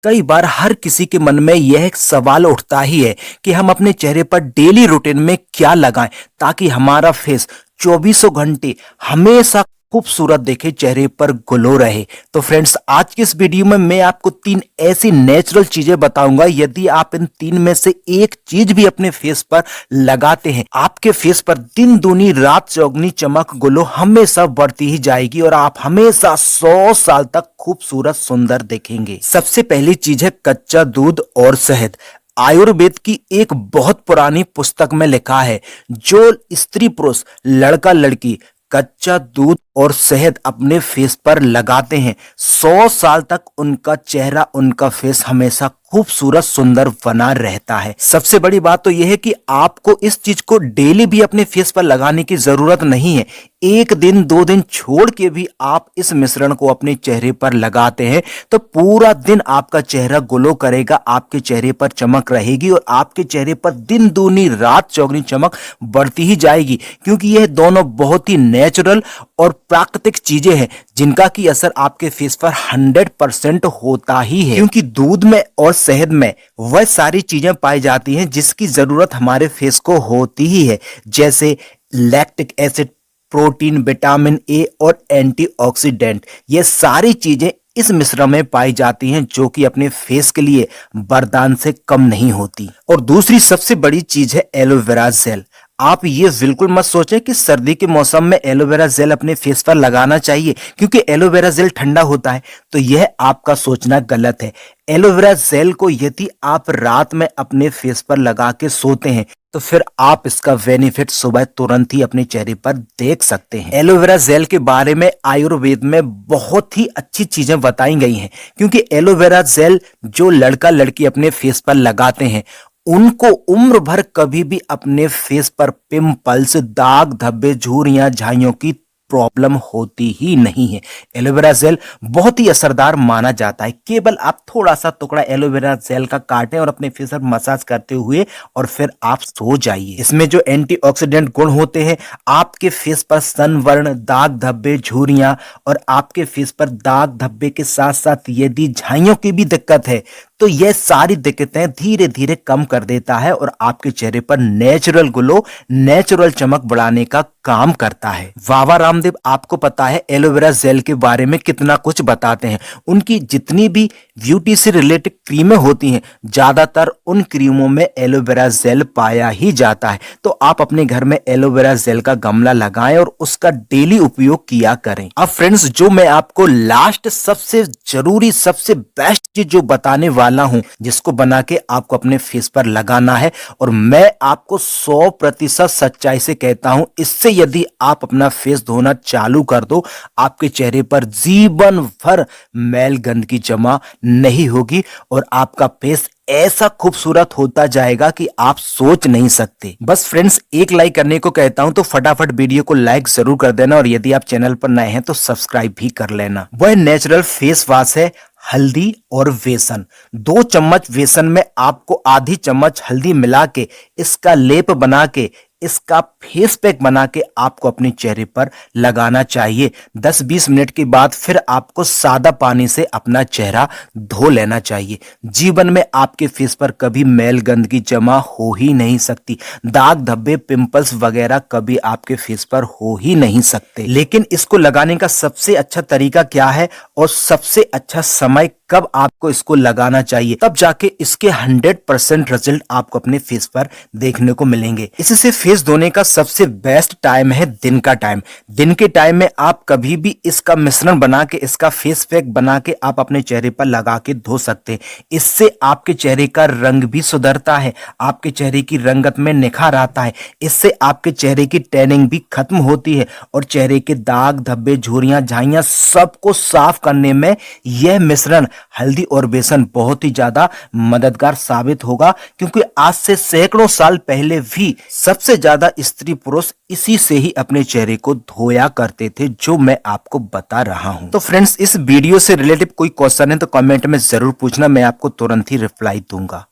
कई बार हर किसी के मन में यह एक सवाल उठता ही है कि हम अपने चेहरे पर डेली रूटीन में क्या लगाएं ताकि हमारा फेस चौबीसों घंटे हमेशा खूबसूरत दिखे, चेहरे पर ग्लो रहे। तो फ्रेंड्स, आज की इस वीडियो में मैं आपको 3 ऐसी नेचुरल चीजें बताऊंगा। यदि आप इन 3 में से एक चीज भी अपने फेस पर लगाते हैं, आपके फेस पर दिन दूनी रात चौगनी चमक, ग्लो हमेशा बढ़ती ही जाएगी और आप हमेशा 100 साल तक खूबसूरत सुंदर दिखेंगे। सबसे पहली चीज है कच्चा दूध और शहद। आयुर्वेद की एक बहुत पुरानी पुस्तक में लिखा है, जो स्त्री पुरुष लड़का लड़की कच्चा दूध और शहद अपने फेस पर लगाते हैं, 100 साल तक उनका चेहरा, उनका फेस हमेशा खूबसूरत सुंदर बना रहता है। सबसे बड़ी बात तो यह है कि आपको इस चीज को डेली भी अपने फेस पर लगाने की जरूरत नहीं है। एक दिन 2 दिन छोड़ के भी आप इस मिश्रण को अपने चेहरे पर लगाते हैं तो पूरा दिन आपका चेहरा ग्लो करेगा, आपके चेहरे पर चमक रहेगी और आपके चेहरे पर दिन दूनी रात चौगनी चमक बढ़ती ही जाएगी, क्योंकि यह दोनों बहुत ही नेचुरल और प्राकृतिक चीजें हैं जिनका की असर आपके फेस पर 100% होता ही है। क्योंकि दूध में और शहद में वह सारी चीजें पाई जाती हैं जिसकी जरूरत हमारे फेस को होती ही है, जैसे lactic acid, protein, vitamin A और एंटीऑक्सीडेंट। ये सारी चीजें इस मिश्रण में पाई जाती हैं जो कि अपने फेस के लिए वरदान से कम नहीं होती। और दूसरी सबसे बड़ी चीज है एलोवेरा जेल। आप ये बिल्कुल मत सोचें कि सर्दी के मौसम में एलोवेरा जेल अपने फेस पर लगाना चाहिए क्योंकि एलोवेरा जेल ठंडा होता है, तो यह आपका सोचना गलत है। एलोवेरा जेल को यदि आप रात में अपने फेस पर लगा के सोते हैं तो फिर आप इसका बेनिफिट सुबह तुरंत ही अपने चेहरे पर देख सकते हैं। एलोवेरा जेल के बारे में आयुर्वेद में बहुत ही अच्छी चीजें बताई गई हैं, क्योंकि एलोवेरा जेल जो लड़का लड़की अपने फेस पर लगाते हैं उनको उम्र भर कभी भी अपने फेस पर पिंपल्स, दाग धब्बे, झुर्रियां, झाइयों की प्रॉब्लम होती ही नहीं है। एलोवेरा जेल बहुत ही असरदार माना जाता है। केवल आप थोड़ा सा टुकड़ा एलोवेरा जेल का काटें और अपने फेस पर मसाज करते हुए और फिर आप सो जाइए। इसमें जो एंटीऑक्सीडेंट गुण होते हैं, आपके फेस पर सनबर्न, दाग धब्बे, झुर्रियां और आपके फेस पर दाग धब्बे के साथ साथ यदि झाइयों की भी दिक्कत है तो यह सारी दिक्कतें धीरे धीरे कम कर देता है और आपके चेहरे पर नेचुरल ग्लो, नेचुरल चमक बढ़ाने का काम करता है। बाबा रामदेव आपको पता है एलोवेरा जेल के बारे में कितना कुछ बताते हैं। उनकी जितनी भी ब्यूटी से रिलेटेड क्रीमें होती हैं, ज्यादातर उन क्रीमों में एलोवेरा जेल पाया ही जाता है। तो आप अपने घर में एलोवेरा जेल का गमला लगाएं और उसका डेली उपयोग किया करें। अब फ्रेंड्स, जो मैं आपको लास्ट सबसे जरूरी, सबसे बेस्ट चीज जो बताने वाला हूं, जिसको बना के आपको अपने फेस पर लगाना है, और मैं आपको 100% सच्चाई से कहता हूं, इससे यदि आप अपना फेस धोना चालू कर दो, आपके चेहरे पर जीवन भर मैल गंदगी जमा नहीं होगी और आपका फेस ऐसा खूबसूरत होता जाएगा कि आप सोच नहीं सकते। बस फ्रेंड्स, एक लाइक करने को कहता हूं, तो फटाफट वीडियो को लाइक जरूर कर देना और यदि आप चैनल पर नए हैं तो सब्सक्राइब भी कर लेना। वह नेचुरल फेस वॉश है हल्दी और बेसन। 2 चम्मच बेसन में आपको आधी चम्मच हल्दी मिला के इसका लेप बना के, इसका फेस पैक बना के आपको अपने चेहरे पर लगाना चाहिए। 10-20 मिनट के बाद फिर आपको सादा पानी से अपना चेहरा धो लेना चाहिए। जीवन में आपके फेस पर कभी मैल गंदगी जमा हो ही नहीं सकती, दाग धब्बे, पिंपल्स वगैरह कभी आपके फेस पर हो ही नहीं सकते। लेकिन इसको लगाने का सबसे अच्छा तरीका क्या है और सबसे अच्छा समय कब आपको इसको लगाना चाहिए, तब जाके इसके 100% रिजल्ट आपको अपने फेस पर देखने को मिलेंगे। इससे फेस धोने का सबसे बेस्ट टाइम है दिन का टाइम। दिन के टाइम में आप कभी भी इसका मिश्रण बना के, इसका फेस पैक बना के आप अपने चेहरे पर लगा के धो सकते हैं। इससे आपके चेहरे का रंग भी सुधरता है, आपके चेहरे की रंगत में निखार आता है। इससे आपके चेहरे की टैनिंग भी खत्म होती है और चेहरे के दाग धब्बे, झुर्रियां, झाइयां सबको साफ करने में यह मिश्रण हल्दी और बेसन बहुत ही ज्यादा मददगार साबित होगा, क्योंकि आज से सैकड़ों साल पहले भी सबसे ज्यादा स्त्री पुरुष इसी से ही अपने चेहरे को धोया करते थे, जो मैं आपको बता रहा हूं। तो फ्रेंड्स, इस वीडियो से रिलेटेड कोई क्वेश्चन है तो कमेंट में जरूर पूछना, मैं आपको तुरंत ही रिप्लाई दूंगा।